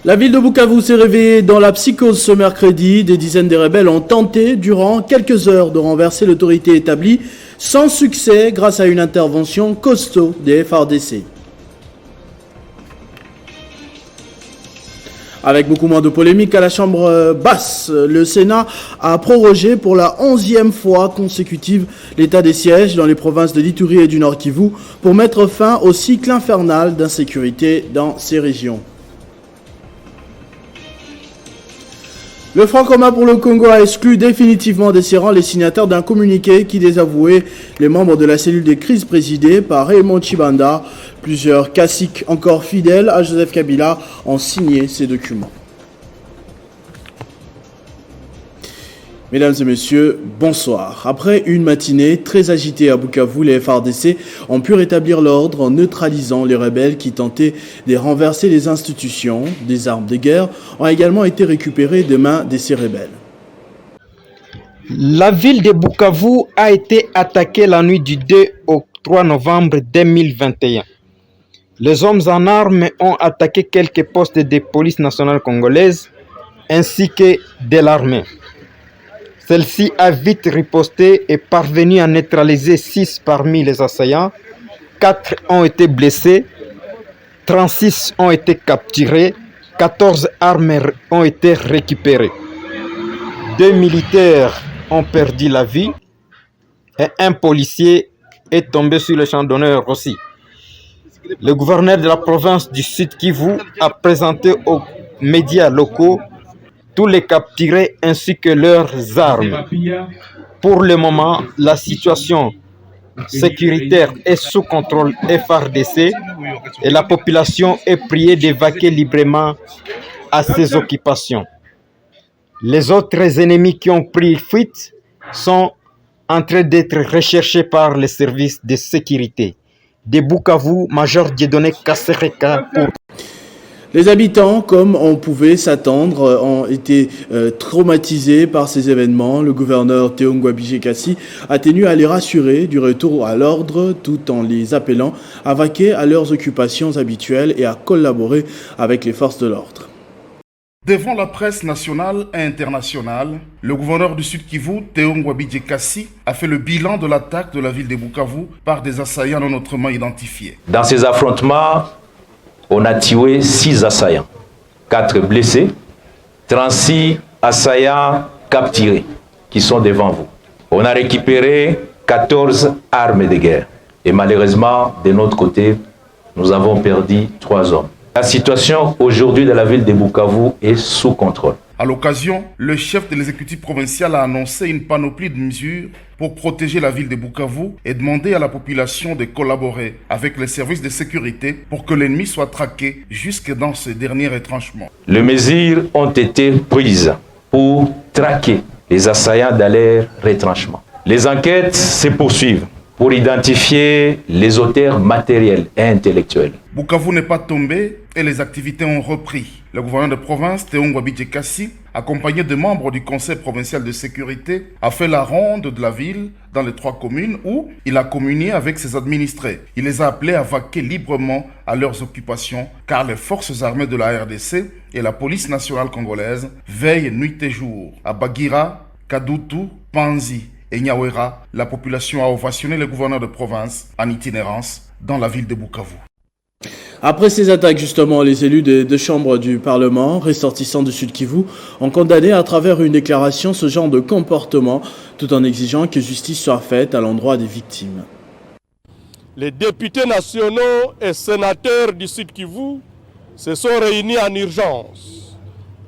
La ville de Bukavu s'est réveillée dans la psychose ce mercredi. Des dizaines de rebelles ont tenté durant quelques heures de renverser l'autorité établie sans succès grâce à une intervention costaud des FARDC. Avec beaucoup moins de polémiques à la Chambre basse, le Sénat a prorogé pour la 11e fois consécutive l'état des sièges dans les provinces de l'Ituri et du Nord Kivu pour mettre fin au cycle infernal d'insécurité dans ces régions. Le Front commun pour le Congo a exclu définitivement de ses rangs les signataires d'un communiqué qui désavouait les membres de la cellule des crises présidée par Raymond Chibanda. Plusieurs caciques encore fidèles à Joseph Kabila ont signé ces documents. Mesdames et messieurs, bonsoir. Après une matinée très agitée à Bukavu, les FARDC ont pu rétablir l'ordre en neutralisant les rebelles qui tentaient de renverser les institutions. Des armes de guerre ont également été récupérées des mains de ces rebelles. La ville de Bukavu a été attaquée la nuit du 2 au 3 novembre 2021. Les hommes en armes ont attaqué quelques postes de police nationale congolaise ainsi que de l'armée. Celle-ci a vite riposté et parvenue à neutraliser 6 parmi les assaillants. 4 ont été blessés, 36 ont été capturés, 14 armes ont été récupérées. 2 militaires ont perdu la vie et un policier est tombé sur le champ d'honneur aussi. Le gouverneur de la province du Sud Kivu a présenté aux médias locaux tous les capturés ainsi que leurs armes. Pour le moment, la situation sécuritaire est sous contrôle FARDC et la population est priée d'évacuer librement à ses occupations. Les autres ennemis qui ont pris fuite sont en train d'être recherchés par les services de sécurité. De Bukavu, Major Dieudonné Kasereka pour... Les habitants, comme on pouvait s'attendre, ont été traumatisés par ces événements. Le gouverneur Théo Ngwabije-Kassi a tenu à les rassurer du retour à l'ordre tout en les appelant à vaquer à leurs occupations habituelles et à collaborer avec les forces de l'ordre. Devant la presse nationale et internationale, le gouverneur du Sud Kivu, Théo Ngwabije-Kassi, a fait le bilan de l'attaque de la ville de Bukavu par des assaillants non autrement identifiés. Dans ces affrontements, on a tué 6 assaillants, 4 blessés, 36 assaillants capturés qui sont devant vous. On a récupéré 14 armes de guerre. Et malheureusement, de notre côté, nous avons perdu 3 hommes. La situation aujourd'hui de la ville de Bukavu est sous contrôle. À l'occasion, le chef de l'exécutif provincial a annoncé une panoplie de mesures pour protéger la ville de Bukavu et demander à la population de collaborer avec les services de sécurité pour que l'ennemi soit traqué jusque dans ce dernier retranchement. Les mesures ont été prises pour traquer les assaillants dans leur retranchement. Les enquêtes se poursuivent pour identifier les auteurs matériels et intellectuels. Bukavu n'est pas tombé et les activités ont repris. Le gouverneur de province, Théo Ngwabije-Kassi, accompagné de membres du conseil provincial de sécurité, a fait la ronde de la ville dans les 3 communes où il a communié avec ses administrés. Il les a appelés à vaquer librement à leurs occupations car les forces armées de la RDC et la police nationale congolaise veillent nuit et jour. À Bagira, Kadutu, Panzi et Nyawera, la population a ovationné le gouverneur de province en itinérance dans la ville de Bukavu. Après ces attaques, justement, les élus des 2 chambres du Parlement, ressortissants du Sud Kivu, ont condamné à travers une déclaration ce genre de comportement, tout en exigeant que justice soit faite à l'endroit des victimes. Les députés nationaux et sénateurs du Sud Kivu se sont réunis en urgence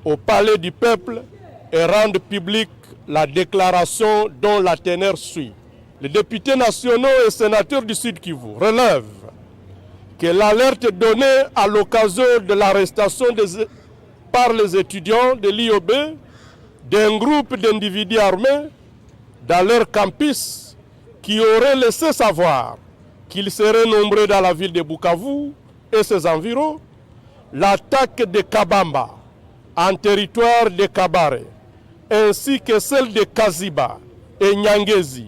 au Palais du Peuple et rendent publique la déclaration dont la teneur suit. Les députés nationaux et sénateurs du Sud Kivu relèvent que l'alerte donnée à l'occasion de l'arrestation par les étudiants de l'IOB d'un groupe d'individus armés dans leur campus qui auraient laissé savoir qu'ils seraient nombreux dans la ville de Bukavu et ses environs, l'attaque de Kabamba en territoire de Kabare ainsi que celle de Kaziba et Nyangezi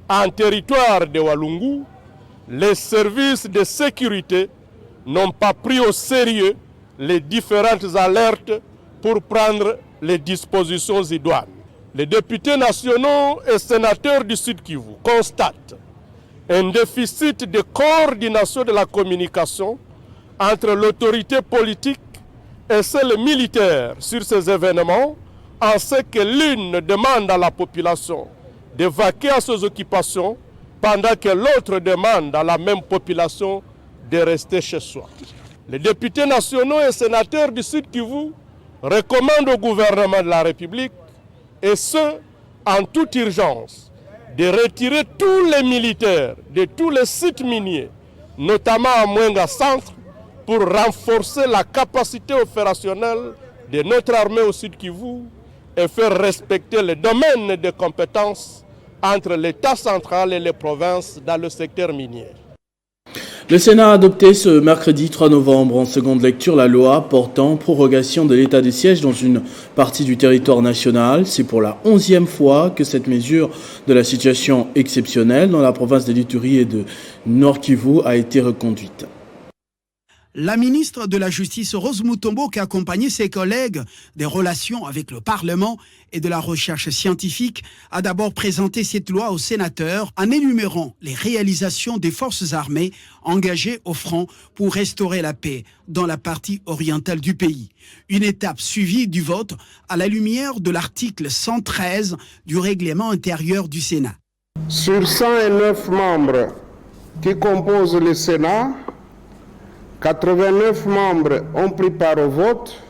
en territoire de Walungu, les services de sécurité n'ont pas pris au sérieux les différentes alertes pour prendre les dispositions idoines. Les députés nationaux et sénateurs du Sud Kivu constatent un déficit de coordination de la communication entre l'autorité politique et celle militaire sur ces événements, en ce que l'une demande à la population de vaquer à ses occupations pendant que l'autre demande à la même population de rester chez soi. Les députés nationaux et sénateurs du Sud Kivu recommandent au gouvernement de la République, et ce, en toute urgence, de retirer tous les militaires de tous les sites miniers, notamment à Mwenga Centre, pour renforcer la capacité opérationnelle de notre armée au Sud Kivu et faire respecter les domaines de compétences entre l'État central et les provinces dans le secteur minier. Le Sénat a adopté ce mercredi 3 novembre en seconde lecture la loi portant prorogation de l'état de siège dans une partie du territoire national. C'est pour la 11e fois que cette mesure de la situation exceptionnelle dans la province de l'Ituri et de Nord Kivu a été reconduite. La ministre de la Justice, Rose Mutombo, qui a accompagné ses collègues des relations avec le Parlement et de la recherche scientifique, a d'abord présenté cette loi aux sénateurs en énumérant les réalisations des forces armées engagées au front pour restaurer la paix dans la partie orientale du pays. Une étape suivie du vote à la lumière de l'article 113 du règlement intérieur du Sénat. Sur 109 membres qui composent le Sénat, 89 membres ont pris part au vote.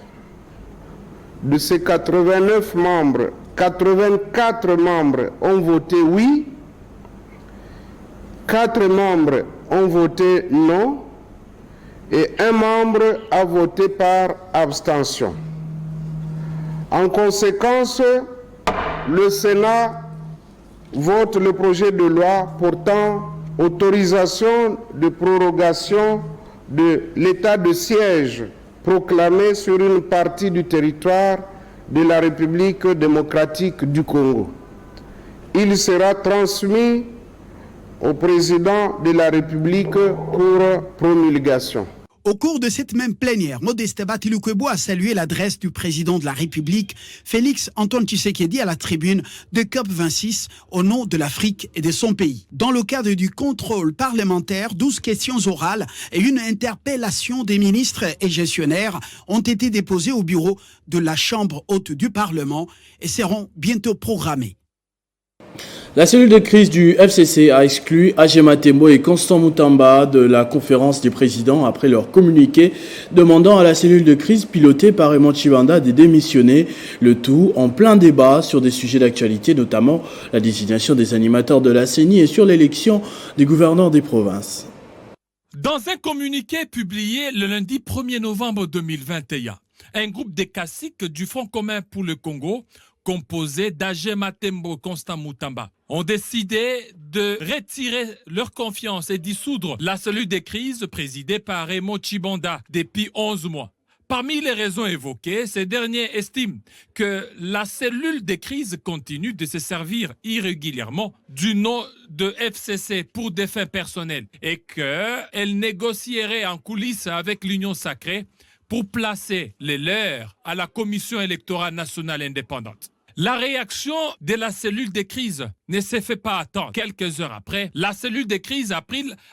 De ces 89 membres, 84 membres ont voté oui, 4 membres ont voté non et 1 membre a voté par abstention. En conséquence, le Sénat vote le projet de loi portant autorisation de prorogation de l'état de siège proclamé sur une partie du territoire de la République démocratique du Congo. Il sera transmis au président de la République pour promulgation. Au cours de cette même plénière, Modeste Batiloukwebo a salué l'adresse du président de la République, Félix Antoine Tshisekedi, à la tribune de COP26 au nom de l'Afrique et de son pays. Dans le cadre du contrôle parlementaire, 12 questions orales et une interpellation des ministres et gestionnaires ont été déposées au bureau de la Chambre haute du Parlement et seront bientôt programmées. La cellule de crise du FCC a exclu Agema Tembo et Constant Mutamba de la conférence des présidents après leur communiqué demandant à la cellule de crise pilotée par Raymond Tshibanda de démissionner, le tout en plein débat sur des sujets d'actualité, notamment la désignation des animateurs de la CENI et sur l'élection des gouverneurs des provinces. Dans un communiqué publié le lundi 1er novembre 2021, un groupe des caciques du Front commun pour le Congo, composé d'Agema Tembo et Constant Mutamba, ont décidé de retirer leur confiance et dissoudre la cellule de crise présidée par Raymond Tshibanda depuis 11 mois. Parmi les raisons évoquées, ces derniers estiment que la cellule de crise continue de se servir irrégulièrement du nom de FCC pour des fins personnelles et qu'elle négocierait en coulisses avec l'Union sacrée pour placer les leurs à la Commission électorale nationale indépendante. La réaction de la cellule de crise ne s'est fait pas attendre. Quelques heures après, la cellule de crise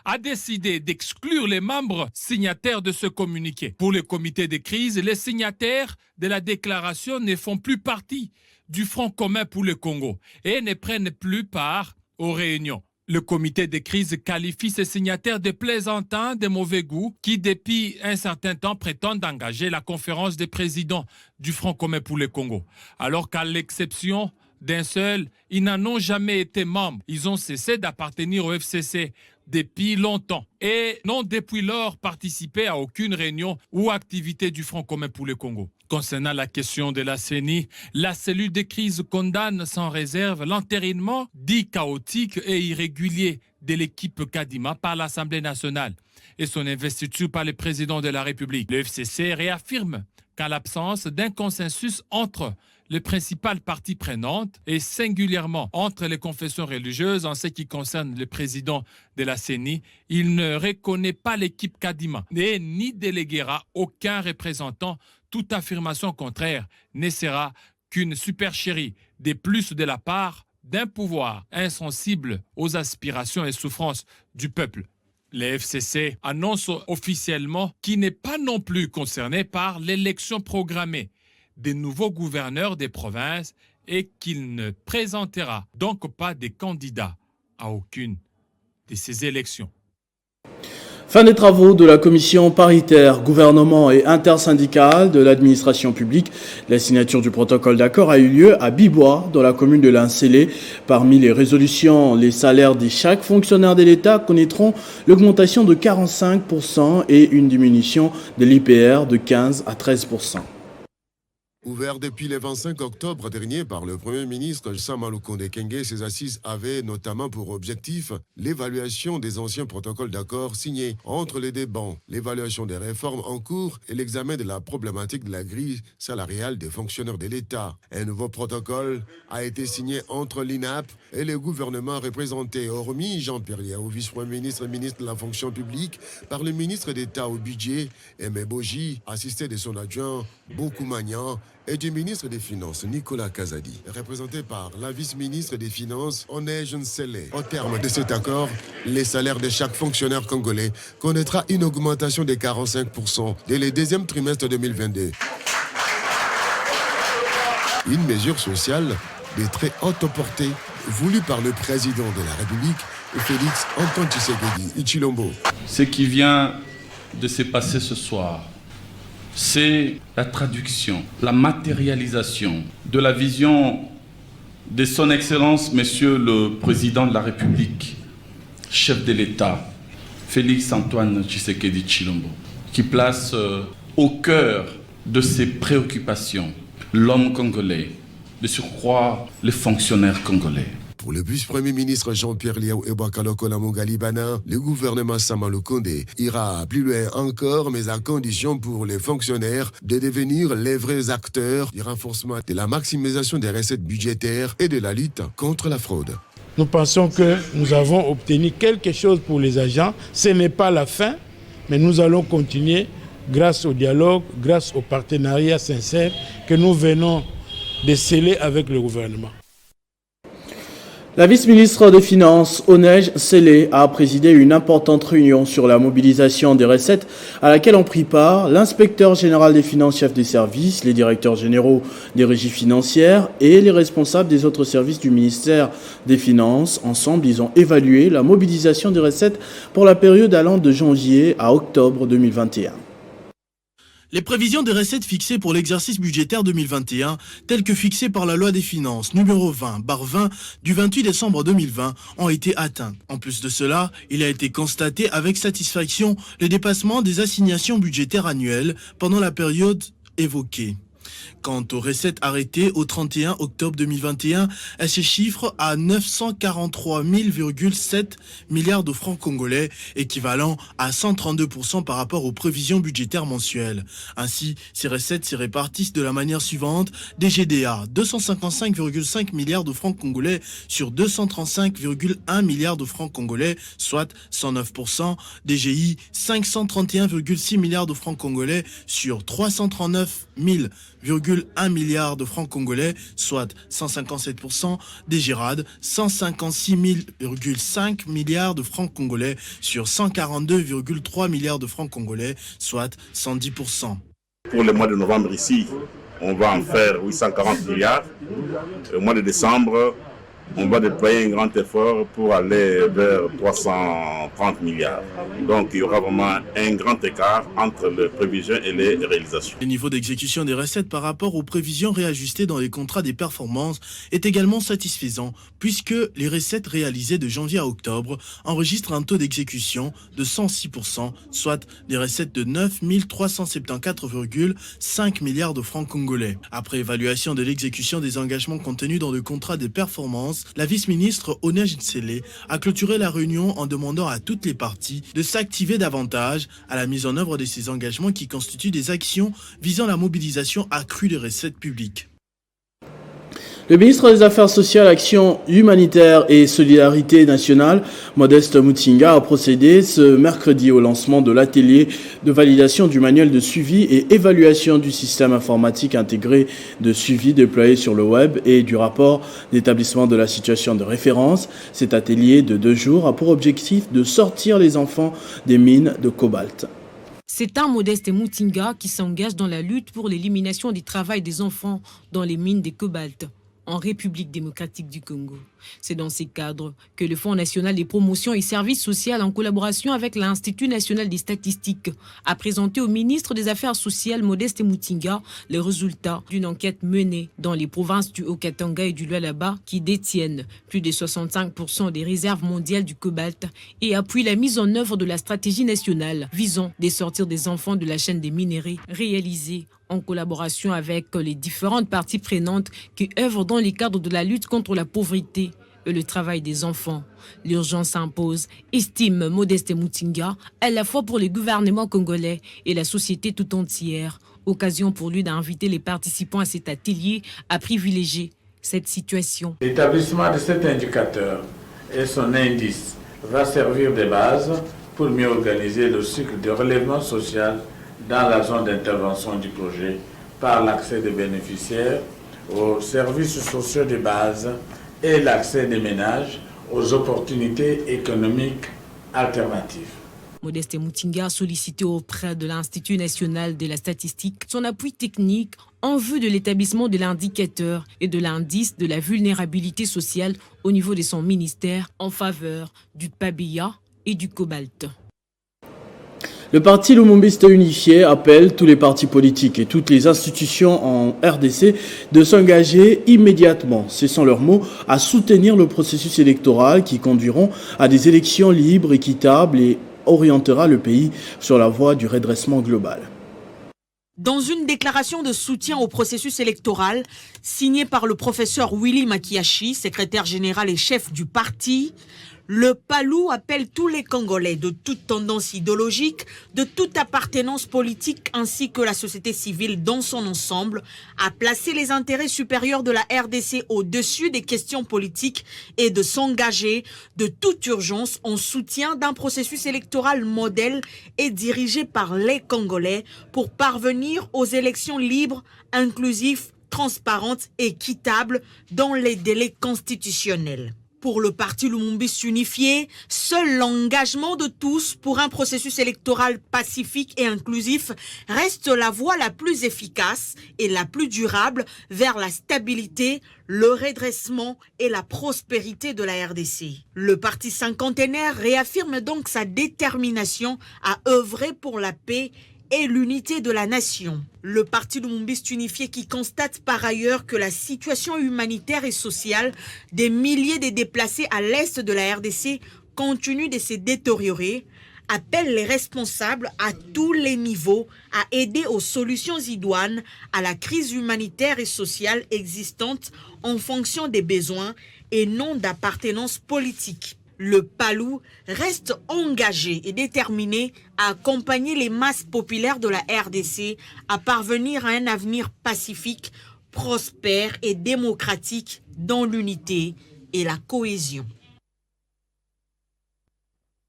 a décidé d'exclure les membres signataires de ce communiqué. Pour le comité de crise, les signataires de la déclaration ne font plus partie du Front commun pour le Congo et ne prennent plus part aux réunions. Le comité de crise qualifie ces signataires de plaisantins de mauvais goût qui, depuis un certain temps, prétendent engager la conférence des présidents du Front commun pour le Congo. Alors qu'à l'exception d'un seul, ils n'en ont jamais été membres. Ils ont cessé d'appartenir au FCC depuis longtemps et n'ont depuis lors participé à aucune réunion ou activité du Front commun pour le Congo. Concernant la question de la CENI, la cellule de crise condamne sans réserve l'entérinement dit chaotique et irrégulier de l'équipe Kadima par l'Assemblée nationale et son investiture par le président de la République. Le FCC réaffirme qu'en l'absence d'un consensus entre les principales parties prenantes et singulièrement entre les confessions religieuses en ce qui concerne le président de la CENI, il ne reconnaît pas l'équipe Kadima et ni déléguera aucun représentant. Toute affirmation contraire ne sera qu'une supercherie de plus de la part d'un pouvoir insensible aux aspirations et souffrances du peuple. Le FCC annonce officiellement qu'il n'est pas non plus concerné par l'élection programmée des nouveaux gouverneurs des provinces et qu'il ne présentera donc pas de candidats à aucune de ces élections. Fin des travaux de la commission paritaire gouvernement et intersyndicale de l'administration publique. La signature du protocole d'accord a eu lieu à Bibois, dans la commune de l'Incélé. Parmi les résolutions, les salaires de chaque fonctionnaire de l'État connaîtront l'augmentation de 45% et une diminution de l'IPR de 15 à 13%. Ouvert depuis le 25 octobre dernier par le Premier ministre Sama Lukonde Kyenge, ces assises avaient notamment pour objectif l'évaluation des anciens protocoles d'accord signés entre les deux bancs, l'évaluation des réformes en cours et l'examen de la problématique de la grille salariale des fonctionnaires de l'État. Un nouveau protocole a été signé entre l'INAP et le gouvernement représenté, hormis Jean-Pierre Liao, vice-premier ministre et ministre de la fonction publique, par le ministre d'État au budget, Aimé Boji, assisté de son adjoint Boku Magnan, et du ministre des Finances, Nicolas Kazadi, représenté par la vice-ministre des Finances, Onej Nsele. Au terme de cet accord, les salaires de chaque fonctionnaire congolais connaîtra une augmentation de 45% dès le deuxième trimestre 2022. Une mesure sociale de très haute portée, voulue par le président de la République, Félix Antoine Tshisekedi Tshilombo. Ce qui vient de se passer ce soir, c'est la traduction, la matérialisation de la vision de son Excellence, Monsieur le Président de la République, chef de l'État, Félix Antoine Tshisekedi Tshilombo, qui place au cœur de ses préoccupations l'homme congolais, de surcroît les fonctionnaires congolais. Pour le vice-premier ministre Jean-Pierre Liao Ebwakaloko Lamongalibana, le gouvernement Sama Lukonde ira plus loin encore, mais à condition pour les fonctionnaires de devenir les vrais acteurs du renforcement de la maximisation des recettes budgétaires et de la lutte contre la fraude. Nous pensons que nous avons obtenu quelque chose pour les agents. Ce n'est pas la fin, mais nous allons continuer grâce au dialogue, grâce au partenariat sincère que nous venons de sceller avec le gouvernement. La vice-ministre des Finances, Onej Nsele, a présidé une importante réunion sur la mobilisation des recettes à laquelle ont pris part l'inspecteur général des finances, chef des services, les directeurs généraux des régies financières et les responsables des autres services du ministère des Finances. Ensemble, ils ont évalué la mobilisation des recettes pour la période allant de janvier à octobre 2021. Les prévisions des recettes fixées pour l'exercice budgétaire 2021, telles que fixées par la loi des finances numéro 20/20 du 28 décembre 2020, ont été atteintes. En plus de cela, il a été constaté avec satisfaction le dépassement des assignations budgétaires annuelles pendant la période évoquée. Quant aux recettes arrêtées au 31 octobre 2021, elles se chiffrent à 943,7 milliards de francs congolais, équivalent à 132% par rapport aux prévisions budgétaires mensuelles. Ainsi, ces recettes se répartissent de la manière suivante: DGDA 255,5 milliards de francs congolais sur 235,1 milliards de francs congolais, soit 109%, DGI 531,6 milliards de francs congolais sur 339,1 milliards de francs congolais, soit 157%, DGRAD 156,5 milliards de francs congolais sur 142,3 milliards de francs congolais, soit 110%. Pour le mois de novembre ici, on va en faire 840 milliards. Au mois de décembre, on va déployer un grand effort pour aller vers 330 milliards. Donc il y aura vraiment un grand écart entre les prévisions et les réalisations. Le niveau d'exécution des recettes par rapport aux prévisions réajustées dans les contrats des performances est également satisfaisant, puisque les recettes réalisées de janvier à octobre enregistrent un taux d'exécution de 106%, soit des recettes de 9 374,5 milliards de francs congolais. Après évaluation de l'exécution des engagements contenus dans le contrat des performances, la vice-ministre Onej Nsele a clôturé la réunion en demandant à toutes les parties de s'activer davantage à la mise en œuvre de ces engagements qui constituent des actions visant la mobilisation accrue des recettes publiques. Le ministre des Affaires sociales, Action humanitaire et solidarité nationale, Modeste Mutinga, a procédé ce mercredi au lancement de l'atelier de validation du manuel de suivi et évaluation du système informatique intégré de suivi déployé sur le web et du rapport d'établissement de la situation de référence. Cet atelier de 2 jours a pour objectif de sortir les enfants des mines de cobalt. C'est un Modeste Mutinga qui s'engage dans la lutte pour l'élimination du travail des enfants dans les mines de cobalt en République démocratique du Congo. C'est dans ces cadres que le Fonds national des promotions et services sociaux, en collaboration avec l'Institut national des statistiques, a présenté au ministre des Affaires sociales, Modeste Mutinga, les résultats d'une enquête menée dans les provinces du Haut-Katanga et du Lualaba qui détiennent plus de 65% des réserves mondiales du cobalt et appuient la mise en œuvre de la stratégie nationale visant à sortir des enfants de la chaîne des minerais réalisée en collaboration avec les différentes parties prenantes qui œuvrent dans le cadre de la lutte contre la pauvreté et le travail des enfants. L'urgence s'impose, estime Modeste Mutinga, à la fois pour le gouvernement congolais et la société tout entière. Occasion pour lui d'inviter les participants à cet atelier à privilégier cette situation. L'établissement de cet indicateur et son indice va servir de base pour mieux organiser le cycle de relèvement social dans la zone d'intervention du projet par l'accès des bénéficiaires aux services sociaux de base et l'accès des ménages aux opportunités économiques alternatives. Modeste Mutinga a sollicité auprès de l'Institut national de la statistique son appui technique en vue de l'établissement de l'indicateur et de l'indice de la vulnérabilité sociale au niveau de son ministère en faveur du PABIA et du cobalt. Le parti Lumumbiste Unifié appelle tous les partis politiques et toutes les institutions en RDC de s'engager immédiatement, ce sont leurs mots, à soutenir le processus électoral qui conduiront à des élections libres, équitables et orientera le pays sur la voie du redressement global. Dans une déclaration de soutien au processus électoral signée par le professeur Willy Makiashi, secrétaire général et chef du parti, le PALU appelle tous les Congolais de toute tendance idéologique, de toute appartenance politique ainsi que la société civile dans son ensemble à placer les intérêts supérieurs de la RDC au-dessus des questions politiques et de s'engager de toute urgence en soutien d'un processus électoral modèle et dirigé par les Congolais pour parvenir aux élections libres, inclusives, transparentes et équitables dans les délais constitutionnels. Pour le parti Lumumbiste Unifié, seul l'engagement de tous pour un processus électoral pacifique et inclusif reste la voie la plus efficace et la plus durable vers la stabilité, le redressement et la prospérité de la RDC. Le parti cinquantenaire réaffirme donc sa détermination à œuvrer pour la paix et l'unité de la nation. Le parti Lumumbiste Unifié, qui constate par ailleurs que la situation humanitaire et sociale des milliers de déplacés à l'est de la RDC continue de se détériorer, appelle les responsables à tous les niveaux à aider aux solutions idoines à la crise humanitaire et sociale existante en fonction des besoins et non d'appartenance politique. Le PALU reste engagé et déterminé à accompagner les masses populaires de la RDC à parvenir à un avenir pacifique, prospère et démocratique dans l'unité et la cohésion.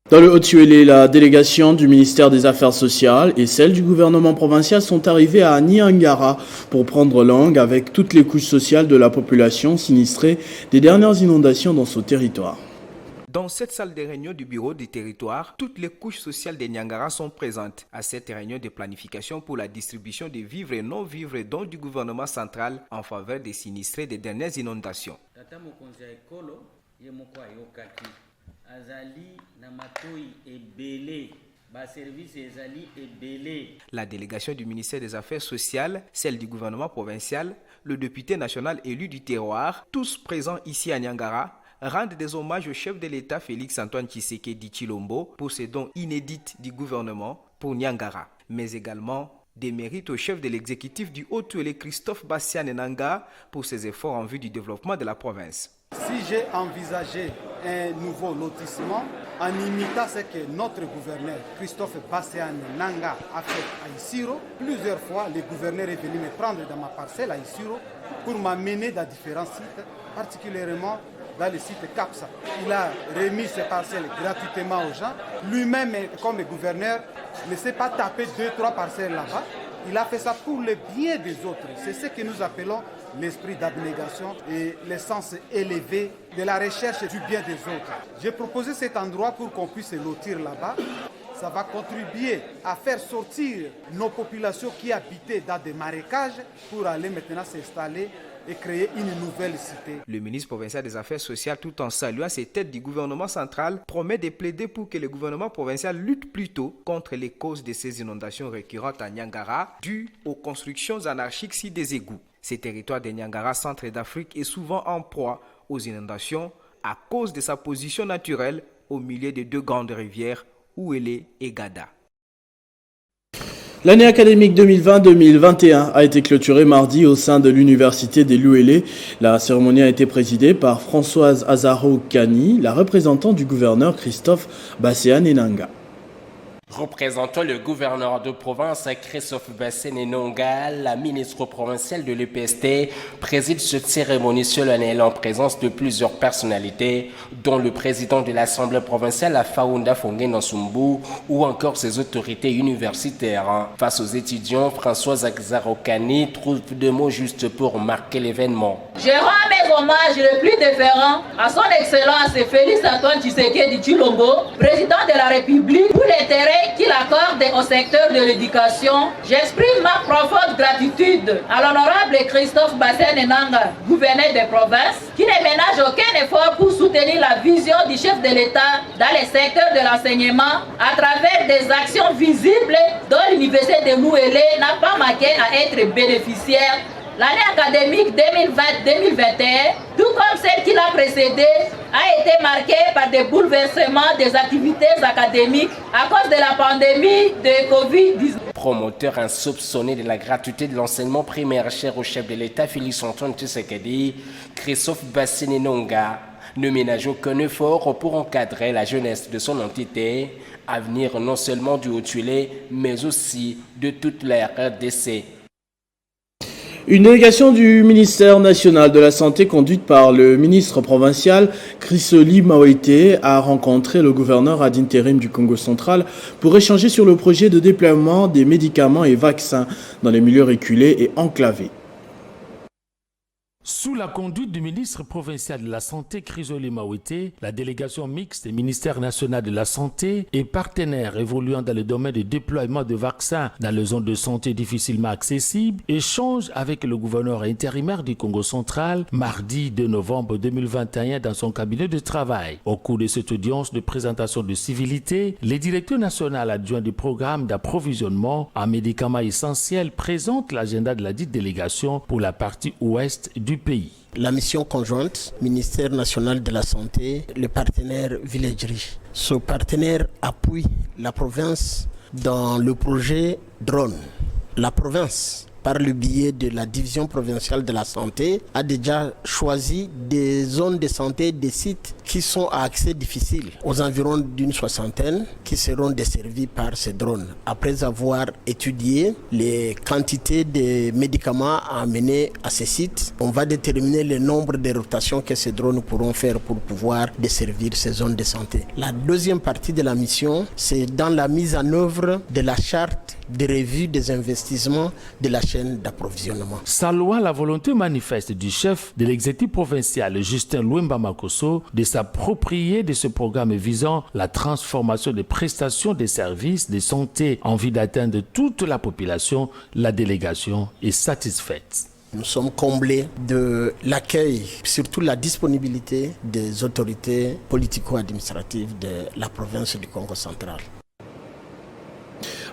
Dans le Haut-Tuélé, la délégation du ministère des Affaires sociales et celle du gouvernement provincial sont arrivées à Niangara pour prendre langue avec toutes les couches sociales de la population sinistrée des dernières inondations dans ce territoire. Dans cette salle de réunion du bureau du territoire, toutes les couches sociales de Niangara sont présentes à cette réunion de planification pour la distribution des vivres et non-vivres dont du gouvernement central en faveur des sinistrés des dernières inondations. La délégation du ministère des Affaires sociales, celle du gouvernement provincial, le député national élu du terroir, tous présents ici à Niangara, rendent des hommages au chef de l'État Félix-Antoine Tshisekedi Tshilombo pour ses dons inédits du gouvernement pour Niangara, mais également des mérites au chef de l'exécutif du Haut-Tuélé Christophe Bassian Nanga pour ses efforts en vue du développement de la province. Si j'ai envisagé un nouveau lotissement en imitant ce que notre gouverneur Christophe Bassian Nanga a fait à Isiro, plusieurs fois le gouverneur est venu me prendre dans ma parcelle à Isiro pour m'amener dans différents sites, particulièrement dans le site CAPSA. Il a remis ses parcelles gratuitement aux gens. Lui-même, comme gouverneur, ne s'est pas tapé 2-3 parcelles là-bas. Il a fait ça pour le bien des autres. C'est ce que nous appelons l'esprit d'abnégation et le sens élevé de la recherche du bien des autres. J'ai proposé cet endroit pour qu'on puisse lotir là-bas. Ça va contribuer à faire sortir nos populations qui habitaient dans des marécages pour aller maintenant s'installer et créer une nouvelle cité. Le ministre provincial des Affaires sociales, tout en saluant ces têtes du gouvernement central, promet de plaider pour que le gouvernement provincial lutte plutôt contre les causes de ces inondations récurrentes à Niangara, dues aux constructions anarchiques sur des égouts. Ce territoire de Niangara, centre d'Afrique, est souvent en proie aux inondations à cause de sa position naturelle au milieu de deux grandes rivières, Ouélé et Gada. L'année académique 2020-2021 a été clôturée mardi au sein de l'université des Louélé. La cérémonie a été présidée par Françoise Azaro-Kani, la représentante du gouverneur Christophe Basséane-Enanga. Représentant le gouverneur de province Christophe Basséane-Enanga, la ministre provinciale de l'EPST préside cette cérémonie solennelle en présence de plusieurs personnalités, dont le président de l'Assemblée provinciale Faounda Fongé Nsumbu ou encore ses autorités universitaires. Face aux étudiants, Françoise Azaro-Kani trouve deux mots justes pour marquer l'événement. Je rends mes hommages les plus déférents à son Excellence Félix Antoine Tshisekedi Tshilombo, président de la République, pour l'intérêt qu'il accorde au secteur de l'éducation. J'exprime ma profonde gratitude à l'honorable Christophe Basséane-Enanga, gouverneur de province, qui ne ménage aucun effort pour soutenir la vision du chef de l'État dans le secteur de l'enseignement à travers des actions visibles dont l'université de Louélé n'a pas manqué à être bénéficiaire. L'année académique 2020-2021, tout comme celle qui l'a précédée, a été marquée par des bouleversements des activités académiques à cause de la pandémie de Covid-19. Promoteur insoupçonné de la gratuité de l'enseignement primaire cher au chef de l'État Félix Antoine Tshisekedi, Christophe Basséane-Enanga ne ménage aucun effort pour encadrer la jeunesse de son entité, avenir non seulement du Haut-Tuélé, mais aussi de toute la RDC. Une délégation du ministère national de la Santé conduite par le ministre provincial Chrysoli Maouete a rencontré le gouverneur ad intérim du Congo central pour échanger sur le projet de déploiement des médicaments et vaccins dans les milieux reculés et enclavés. Sous la conduite du ministre provincial de la Santé, Chrysoli Maouete, la délégation mixte du ministère national de la Santé et partenaires évoluant dans le domaine du déploiement de vaccins dans les zones de santé difficilement accessibles échange avec le gouverneur intérimaire du Congo central mardi 2 novembre 2021 dans son cabinet de travail. Au cours de cette audience de présentation de civilité, le directeur national adjoint du programme d'approvisionnement en médicaments essentiels présente l'agenda de la dite délégation pour la partie ouest du pays. La mission conjointe, ministère national de la Santé, le partenaire Village Rich. Ce partenaire appuie la province dans le projet Drone. La province, par le biais de la division provinciale de la santé, a déjà choisi des zones de santé, des sites qui sont à accès difficile, aux environs d'une soixantaine, qui seront desservis par ces drones. Après avoir étudié les quantités de médicaments à amener à ces sites, on va déterminer le nombre de rotations que ces drones pourront faire pour pouvoir desservir ces zones de santé. La deuxième partie de la mission, c'est dans la mise en œuvre de la charte de revue des investissements de la chaîne d'approvisionnement. Saluant la volonté manifeste du chef de l'exécutif provincial Justin Louemba Makosso de s'approprier de ce programme visant la transformation des prestations des services de santé en vue d'atteindre toute la population, la délégation est satisfaite. Nous sommes comblés de l'accueil, surtout la disponibilité des autorités politico-administratives de la province du Congo central.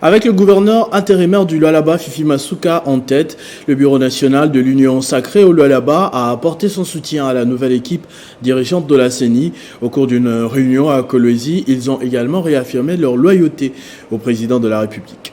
Avec le gouverneur intérimaire du Lualaba, Fifi Masuka, en tête, le Bureau national de l'Union sacrée au Lualaba a apporté son soutien à la nouvelle équipe dirigeante de la CENI. Au cours d'une réunion à Kolwezi, ils ont également réaffirmé leur loyauté au président de la République.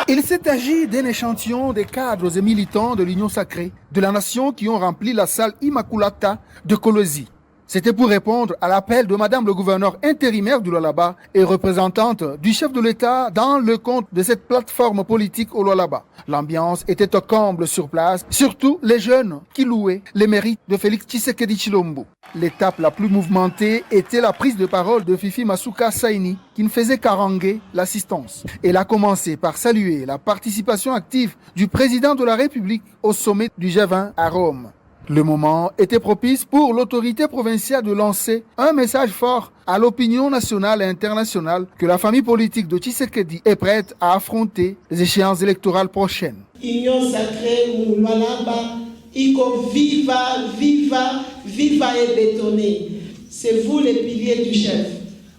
Il s'est agi d'un échantillon des cadres et militants de l'Union sacrée de la nation qui ont rempli la salle Immaculata de Kolwezi. C'était pour répondre à l'appel de Madame le gouverneur intérimaire du Lualaba et représentante du chef de l'État dans le compte de cette plateforme politique au Lualaba. L'ambiance était au comble sur place, surtout les jeunes qui louaient les mérites de Félix Tshisekedi Tshilombo. L'étape la plus mouvementée était la prise de parole de Fifi Masuka Saini, qui ne faisait qu'haranguer l'assistance. Elle a commencé par saluer la participation active du président de la République au sommet du G20 à Rome. Le moment était propice pour l'autorité provinciale de lancer un message fort à l'opinion nationale et internationale que la famille politique de Tshisekedi est prête à affronter les échéances électorales prochaines. Union sacrée Lualaba, Iko viva, viva, viva et bétonné. C'est vous les piliers du chef.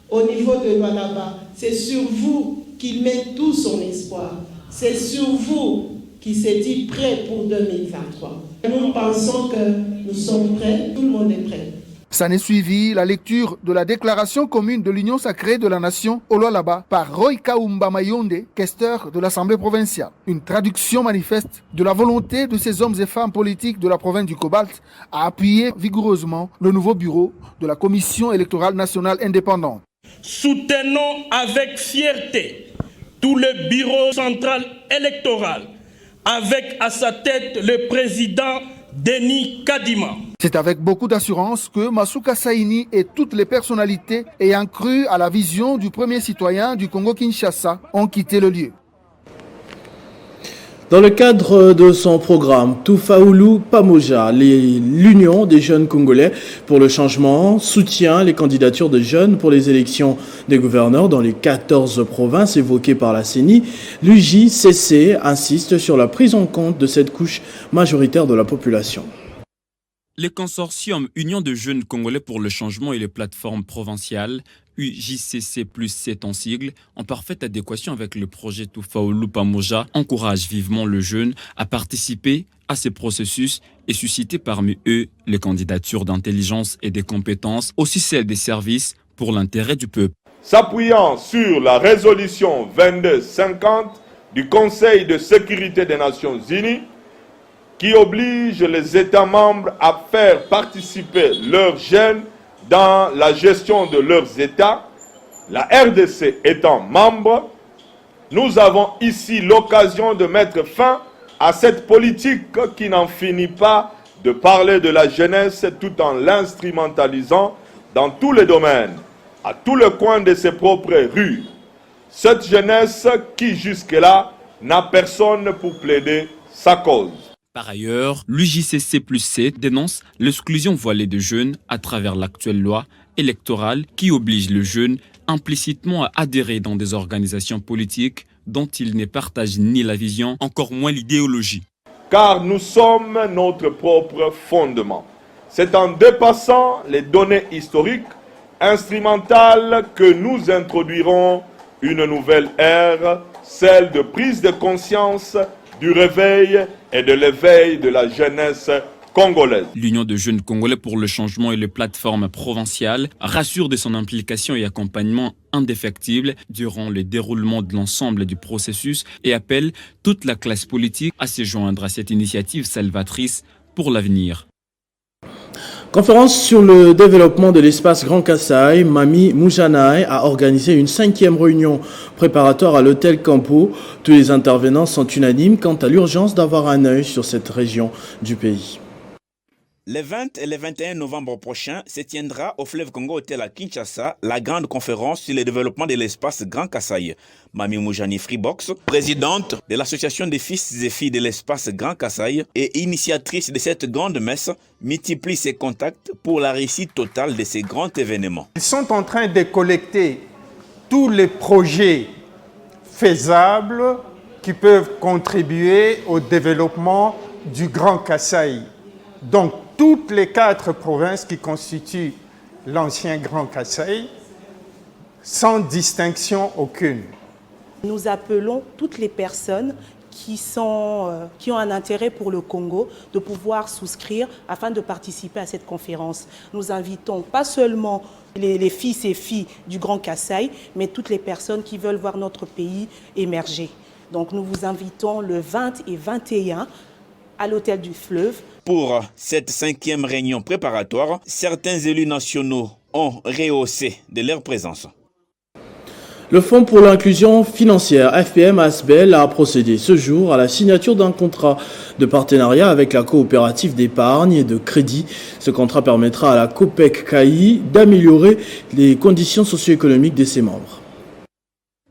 Au niveau de Lualaba, c'est sur vous qu'il met tout son espoir. C'est sur vous qui s'est dit prêt pour 2023. Nous pensons que nous sommes prêts, tout le monde est prêt. Ça n'est suivi la lecture de la déclaration commune de l'Union sacrée de la nation au Lualaba par Roy Kaumba Mayonde, questeur de l'Assemblée provinciale. Une traduction manifeste de la volonté de ces hommes et femmes politiques de la province du Cobalt à appuyer vigoureusement le nouveau bureau de la Commission électorale nationale indépendante. Soutenons avec fierté tout le bureau central électoral, avec à sa tête le président Denis Kadima. C'est avec beaucoup d'assurance que Masuka Saini et toutes les personnalités ayant cru à la vision du premier citoyen du Congo-Kinshasa ont quitté le lieu. Dans le cadre de son programme Tufaulu Pamoja, l'Union des jeunes congolais pour le changement soutient les candidatures de jeunes pour les élections des gouverneurs dans les 14 provinces évoquées par la CENI. L'UJCC insiste sur la prise en compte de cette couche majoritaire de la population. Les consortiums Union de jeunes congolais pour le changement et les plateformes provinciales, UJCC plus 7 en sigle, en parfaite adéquation avec le projet Tufaulu Pamoja, encouragent vivement le jeune à participer à ces processus et susciter parmi eux les candidatures d'intelligence et des compétences, aussi celles des services pour l'intérêt du peuple. S'appuyant sur la résolution 2250 du Conseil de sécurité des Nations Unies, qui oblige les États membres à faire participer leurs jeunes dans la gestion de leurs États, la RDC étant membre, nous avons ici l'occasion de mettre fin à cette politique qui n'en finit pas de parler de la jeunesse tout en l'instrumentalisant dans tous les domaines, à tous les coins de ses propres rues. Cette jeunesse qui jusque-là n'a personne pour plaider sa cause. Par ailleurs, l'UJCC plus 7 dénonce l'exclusion voilée de jeunes à travers l'actuelle loi électorale qui oblige le jeune implicitement à adhérer dans des organisations politiques dont il ne partage ni la vision, encore moins l'idéologie. Car nous sommes notre propre fondement. C'est en dépassant les données historiques instrumentales que nous introduirons une nouvelle ère, celle de prise de conscience, du réveil et de l'éveil de la jeunesse congolaise. L'Union de jeunes congolais pour le changement et les plateformes provinciales rassure de son implication et accompagnement indéfectible durant le déroulement de l'ensemble du processus et appelle toute la classe politique à se joindre à cette initiative salvatrice pour l'avenir. Conférence sur le développement de l'espace Grand Kasaï, Mami Mujanaï a organisé une 5e réunion préparatoire à l'hôtel Campo. Tous les intervenants sont unanimes quant à l'urgence d'avoir un œil sur cette région du pays. Les 20 et les 21 novembre prochains se tiendra au Fleuve Congo Hotel à Kinshasa la grande conférence sur le développement de l'espace Grand Kasaï. Mami Moujani Freebox, présidente de l'association des fils et filles de l'espace Grand Kasaï et initiatrice de cette grande messe, multiplie ses contacts pour la réussite totale de ces grands événements. Ils sont en train de collecter tous les projets faisables qui peuvent contribuer au développement du Grand Kasaï. Donc, toutes les 4 provinces qui constituent l'ancien Grand Kasaï, sans distinction aucune. Nous appelons toutes les personnes qui ont un intérêt pour le Congo de pouvoir souscrire afin de participer à cette conférence. Nous invitons pas seulement les fils et filles du Grand Kasaï, mais toutes les personnes qui veulent voir notre pays émerger. Donc nous vous invitons le 20 et 21 à l'hôtel du Fleuve Pour cette 5e réunion préparatoire, certains élus nationaux ont rehaussé de leur présence. Le Fonds pour l'inclusion financière FPM-ASBEL a procédé ce jour à la signature d'un contrat de partenariat avec la coopérative d'épargne et de crédit. Ce contrat permettra à la COPEC-CAI d'améliorer les conditions socio-économiques de ses membres.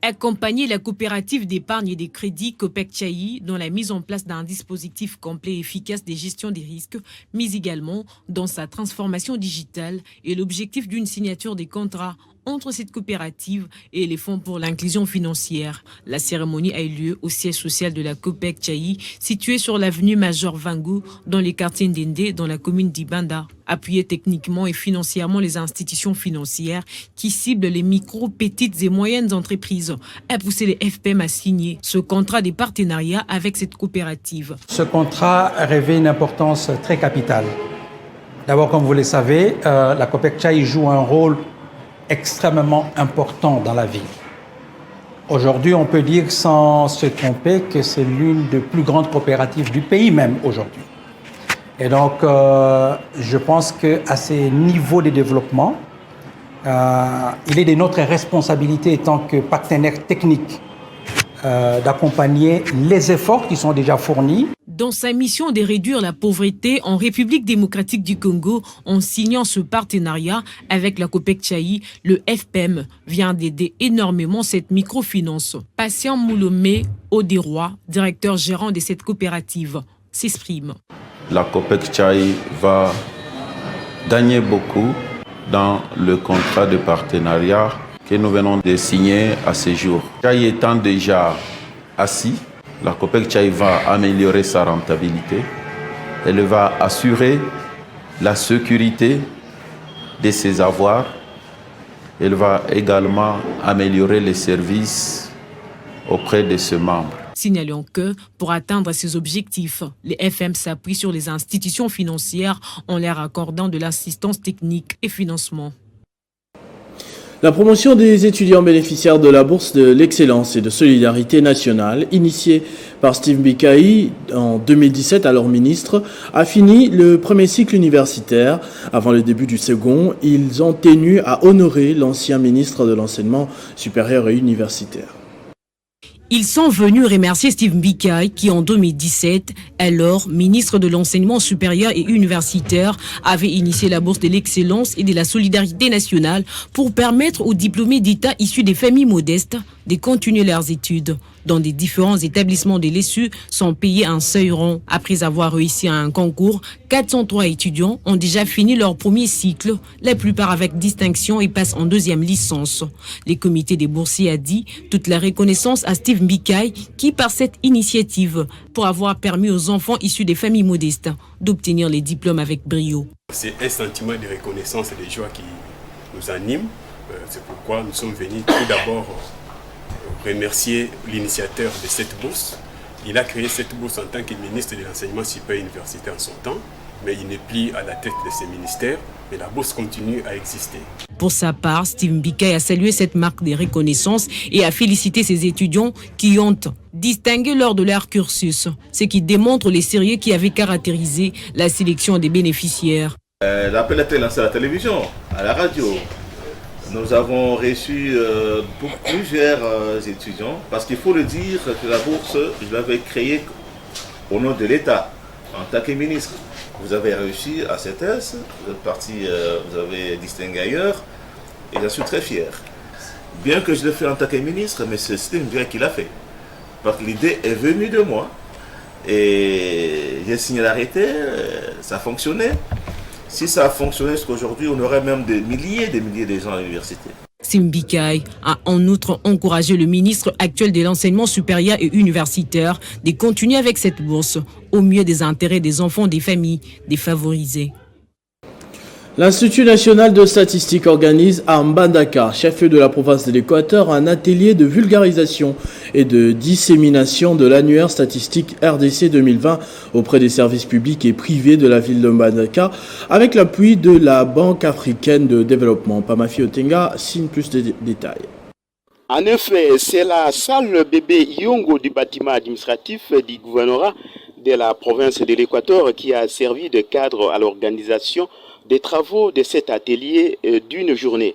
Accompagner la coopérative d'épargne et des crédits COPEC-CAI dans la mise en place d'un dispositif complet et efficace de gestion des risques, mais également dans sa transformation digitale et l'objectif d'une signature des contrats entre cette coopérative et les fonds pour l'inclusion financière. La cérémonie a eu lieu au siège social de la COPEC-CAI, situé sur l'avenue Major Vangu, dans les quartiers Ndende, dans la commune d'Ibanda. Appuyer techniquement et financièrement les institutions financières qui ciblent les micro, petites et moyennes entreprises, a poussé les FPM à signer ce contrat de partenariat avec cette coopérative. Ce contrat revêt une importance très capitale. D'abord, comme vous le savez, la COPEC-CAI joue un rôle extrêmement important dans la ville. Aujourd'hui, on peut dire sans se tromper que c'est l'une des plus grandes coopératives du pays même aujourd'hui. Et donc, je pense qu'à ces niveaux de développement, il est de notre responsabilité en tant que partenaire technique d'accompagner les efforts qui sont déjà fournis. Dans sa mission de réduire la pauvreté en République démocratique du Congo, en signant ce partenariat avec la COPEC-CAI, le FPM vient d'aider énormément cette microfinance. Patient Moulomé Odéroy, directeur gérant de cette coopérative, s'exprime. La COPEC-CAI va gagner beaucoup dans le contrat de partenariat que nous venons de signer à ce jour. CAI étant déjà assis, la COPEC-CAI va améliorer sa rentabilité. Elle va assurer la sécurité de ses avoirs. Elle va également améliorer les services auprès de ses membres. Signalons que, pour atteindre ces objectifs, les FM s'appuient sur les institutions financières en leur accordant de l'assistance technique et financement. La promotion des étudiants bénéficiaires de la bourse de l'excellence et de solidarité nationale, initiée par Steve Mbikai en 2017, alors ministre, a fini le premier cycle universitaire. Avant le début du second, ils ont tenu à honorer l'ancien ministre de l'enseignement supérieur et universitaire. Ils sont venus remercier Steve Mbikai qui, en 2017, alors ministre de l'Enseignement supérieur et universitaire, avait initié la bourse de l'excellence et de la solidarité nationale pour permettre aux diplômés d'État issus des familles modestes de continuer leurs études. Dans des différents établissements de l'ESU sont payés un seuil rond. Après avoir réussi à un concours, 403 étudiants ont déjà fini leur premier cycle, la plupart avec distinction et passent en deuxième licence. Les comités des boursiers a dit toute la reconnaissance à Steve Mbikai qui, par cette initiative, pour avoir permis aux enfants issus des familles modestes d'obtenir les diplômes avec brio. C'est un sentiment de reconnaissance et de joie qui nous anime. C'est pourquoi nous sommes venus tout d'abord remercier l'initiateur de cette bourse. Il a créé cette bourse en tant que ministre de l'enseignement supérieur universitaire en son temps, mais il n'est plus à la tête de ce ministère, mais la bourse continue à exister. Pour sa part, Steve Mbikai a salué cette marque de reconnaissance et a félicité ses étudiants qui ont distingué lors de leur cursus, ce qui démontre les sérieux qui avaient caractérisé la sélection des bénéficiaires. L'appel a été lancé à la télévision, à la radio. Nous avons reçu plusieurs étudiants, parce qu'il faut le dire que la bourse, je l'avais créée au nom de l'État, en tant que ministre. Vous avez réussi à CETES, vous êtes parti, vous avez distingué ailleurs, et j'en suis très fier. Bien que je l'ai fait en tant que ministre, mais c'est Steve Mbikai qui l'a fait. Parce que l'idée est venue de moi, et j'ai signé l'arrêté, ça fonctionnait. Si ça a fonctionné jusqu'aujourd'hui, on aurait même des milliers de gens à l'université. Steve Mbikai a en outre encouragé le ministre actuel de l'enseignement supérieur et universitaire de continuer avec cette bourse au mieux des intérêts des enfants des familles défavorisées. L'Institut national de statistique organise à Mbandaka, chef-lieu de la province de l'Équateur, un atelier de vulgarisation et de dissémination de l'annuaire statistique RDC 2020 auprès des services publics et privés de la ville de Mbandaka, avec l'appui de la Banque africaine de développement. Pamafi Otenga signe plus de détails. En effet, c'est la salle bébé Yongo du bâtiment administratif du gouvernorat de la province de l'Équateur qui a servi de cadre à l'organisation des travaux de cet atelier d'une journée.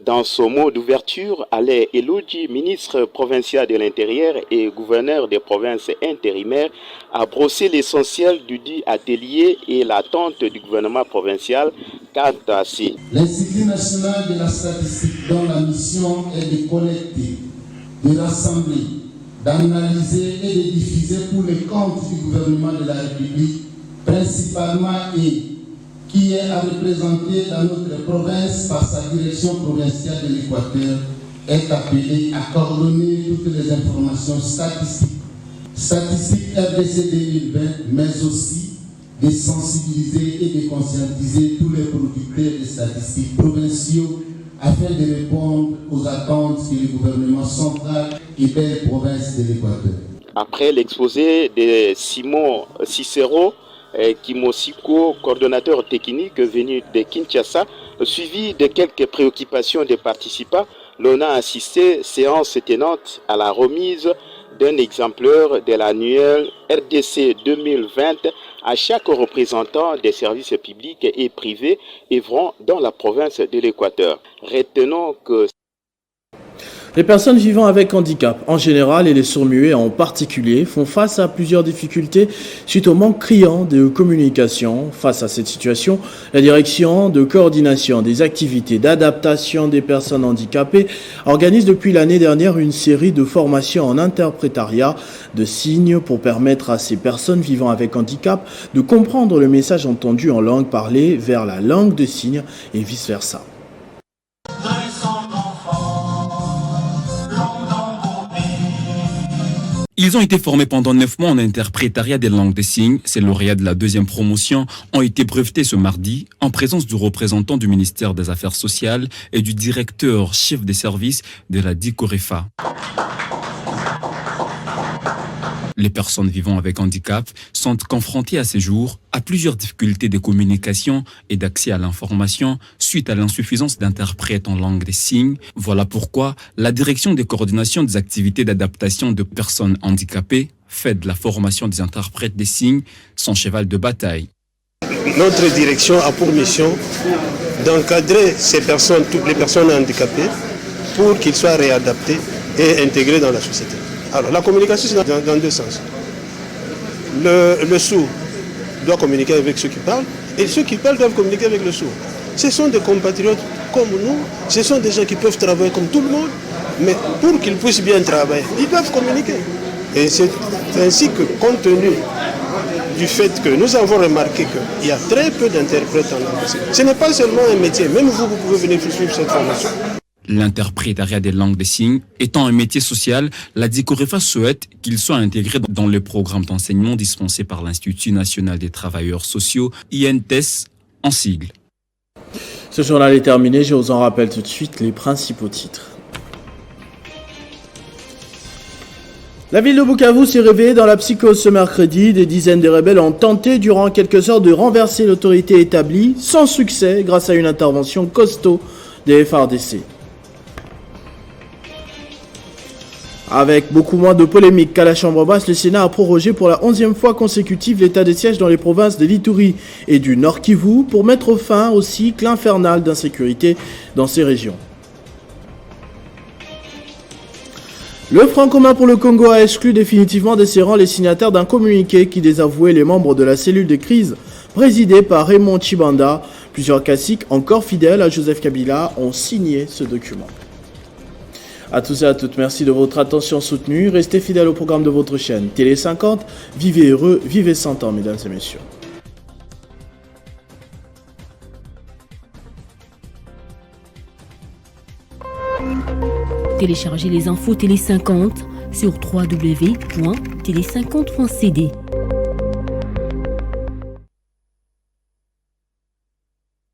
Dans son mot d'ouverture, Alain Eloudji, ministre provincial de l'Intérieur et gouverneur des provinces intérimaires, a brossé l'essentiel du dit atelier et l'attente du gouvernement provincial quant à ces. L'Institut national de la statistique, dont la mission est de collecter, de rassembler, d'analyser et de diffuser pour les comptes du gouvernement de la République, principalement et qui est à représenter dans notre province par sa direction provinciale de l'Équateur, est appelé à coordonner toutes les informations statistiques. Statistiques RDC 2020, mais aussi de sensibiliser et de conscientiser tous les producteurs de statistiques provinciaux afin de répondre aux attentes que le gouvernement central et des provinces de l'Équateur. Après l'exposé de Simon Cicero, Kimosiko, coordonnateur technique venu de Kinshasa, suivi de quelques préoccupations des participants, l'on a assisté, séance tenante, à la remise d'un exemplaire de l'annuel RDC 2020 à chaque représentant des services publics et privés œuvrant dans la province de l'Équateur. Retenons que les personnes vivant avec handicap en général et les sourds-muets en particulier font face à plusieurs difficultés suite au manque criant de communication. Face à cette situation, la direction de coordination des activités d'adaptation des personnes handicapées organise depuis l'année dernière une série de formations en interprétariat de signes pour permettre à ces personnes vivant avec handicap de comprendre le message entendu en langue parlée vers la langue de signes et vice-versa. Ils ont été formés pendant 9 mois en interprétariat des langues des signes. Ces lauréats de la deuxième promotion ont été brevetés ce mardi en présence du représentant du ministère des Affaires sociales et du directeur chef des services de la DICOREFA. Les personnes vivant avec handicap sont confrontées à ces jours à plusieurs difficultés de communication et d'accès à l'information suite à l'insuffisance d'interprètes en langue des signes. Voilà pourquoi la direction de coordination des activités d'adaptation de personnes handicapées fait de la formation des interprètes des signes son cheval de bataille. Notre direction a pour mission d'encadrer ces personnes, toutes les personnes handicapées, pour qu'ils soient réadaptés et intégrés dans la société. Alors, la communication, c'est dans deux sens. Le sourd doit communiquer avec ceux qui parlent, et ceux qui parlent doivent communiquer avec le sourd. Ce sont des compatriotes comme nous, ce sont des gens qui peuvent travailler comme tout le monde, mais pour qu'ils puissent bien travailler, ils doivent communiquer. Et c'est ainsi que, compte tenu du fait que nous avons remarqué qu'il y a très peu d'interprètes en langue, ce n'est pas seulement un métier, même vous pouvez venir suivre cette formation. L'interprétariat des langues des signes étant un métier social, la DICOREFA souhaite qu'il soit intégré dans le programme d'enseignement dispensé par l'Institut national des travailleurs sociaux, INTES en sigle. Ce journal est terminé, je vous en rappelle tout de suite les principaux titres. La ville de Bukavu s'est réveillée dans la psychose ce mercredi. Des dizaines de rebelles ont tenté durant quelques heures de renverser l'autorité établie, sans succès grâce à une intervention costaud des FARDC. Avec beaucoup moins de polémiques qu'à la Chambre basse, le Sénat a prorogé pour la 11e fois consécutive l'état de siège dans les provinces de l'Ituri et du Nord Kivu pour mettre fin au cycle infernal d'insécurité dans ces régions. Le Front commun pour le Congo a exclu définitivement de ses rangs les signataires d'un communiqué qui désavouait les membres de la cellule de crise présidée par Raymond Tshibanda. Plusieurs caciques encore fidèles à Joseph Kabila ont signé ce document. À tous et à toutes, merci de votre attention soutenue. Restez fidèles au programme de votre chaîne Télé 50. Vivez heureux, vivez 100 ans, mesdames et messieurs. Téléchargez les infos Télé 50 sur www.tele50.cd.